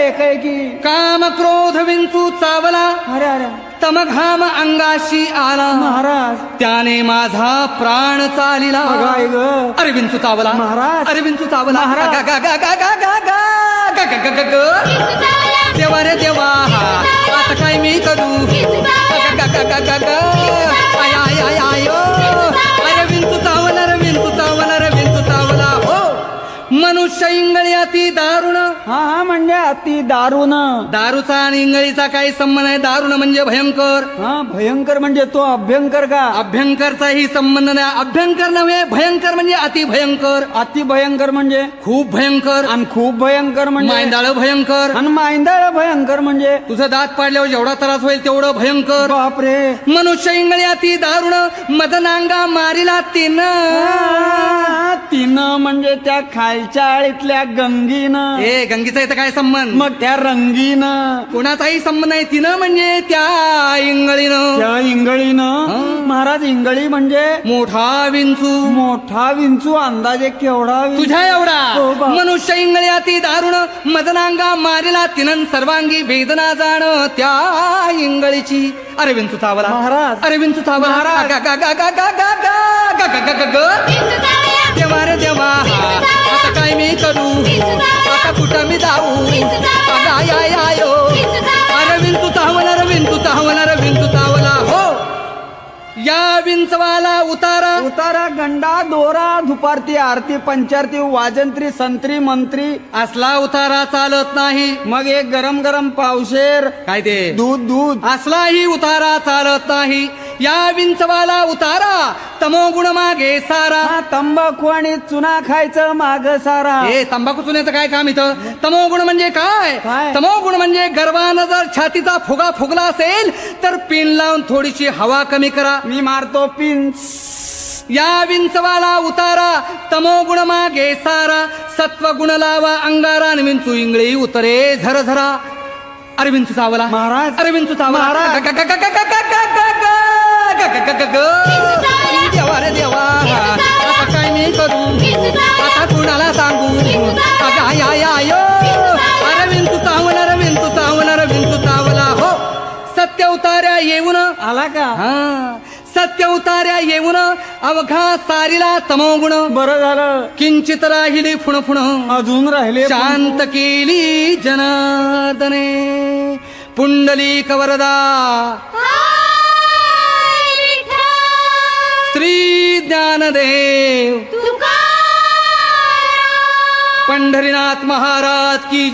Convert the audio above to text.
एकाएकी काम क्रोध विंचू चावला अरे अरे तमघाम अंगाशी आला महाराज त्याने माझा प्राण चालिला अगं आई गं. अरे विंचू चावला महाराज. अरे विंचू चावला महाराज. गा, गा, गा, गा, गा, गा, गा, गा, गा, गा, गा, गा. देवा रे देवा आता काय मी करू गा, गा, गा, गा, गा, गा. आय आय आय आय ओ. अरे विंचू चावला रे विंचू चावला रे विंचू चावला हो मनुष्य इंगळी अति दारुण हा हा म्हणजे अति दारुण दारूचा आणि इंगळीचा काही संबंध आहे दारुण म्हणजे भयंकर हा भयंकर म्हणजे तो अभ्यंकर का अभ्यंकरचाही संबंध नाही अभ्यंकर नव्हे भयंकर म्हणजे अति भयंकर अति भयंकर म्हणजे खूप भयंकर आणि खूप भयंकर म्हणजे मांदाळ भयंकर आणि मांदाळ भयंकर म्हणजे तुझं दात पाडल्यावर जेवढा त्रास होईल तेवढं भयंकर बापरे मनुष्य इंगळी अति दारुण मदनांगा मारिला तिनं म्हणजे त्या खालच्या आळीतल्या गंगीनं ए गंगीचा इथं काय संबंध मग त्या रंगीनं कोणाचाही संबंध नाही तिनं म्हणजे त्या इंगळीनं त्या इंगळीनं महाराज इंगळी म्हणजे मोठा विंचू मोठा विंचू अंदाजे केवढा विंचू? तुझ्या एवढा हो बा. मनुष्य इंगळे अति दारुण मदनांगा मारिला तिनं सर्वांगी वेदना जाण त्या इंगळीची अरे विंचू चावला महाराज. अरे विंचू चावला महाराज. गा, गा, गा, गा, गा, गा, गा, गा, गा, गा, गा. देवा रे देवा आता काय मी करू आता कुठं मी जाऊ अगं आय आय आय ओ. अरे विंचू चावला रे विंचू चावला रे विंचू चावला हो या विंचवाला उतारा उतारा गंडा दोरा दुपारती आरती पंचारती वाजंत्री संत्री मंत्री असला उतारा चालत नाही मग एक गरम गरम पावशेर काय ते दूध दूध असलाही उतारा चालत नाही या विंचवाला उतारा तमोगुण मागे सारा हा तंबाखू आणि चुना खायचं माग सारा हे तंबाखू चुन्याचं काय काम इथं तमोगुण म्हणजे काय काय? तमोगुण म्हणजे गर्वानं जर छातीचा फुगा फुगला असेल तर पिन लावून थोडीशी हवा कमी करा मी मारतो पिन या विंचवाला उतारा तमोगुण मागे सारा सत्वगुण लावा अंगारा आणि विंचू इंगळी उतरे झर झरा अरे विंचू चावला महाराज. अरे विंचू चावला महाराज. ग, ग, ग, ग, ग, ग, ग, ग, ग, ग, ग, ग, ग. देवा रे देवा आता काय मी करू आता कुणाला सांगू अगं आय आय आय ओ. अरे विंचू चावला रे विंचू चावला रे विंचू चावला हो सत्य उतार्या येऊन आला का हा सत्य उतार्या येऊन अवघा सारीला तमोगुण बरं झालं किंचित राहिली फुण फुण अजून राहिले शांत केली जनार्दने पुंडलिक वरदा श्री ज्ञानदेव पंढरीनाथ महाराज की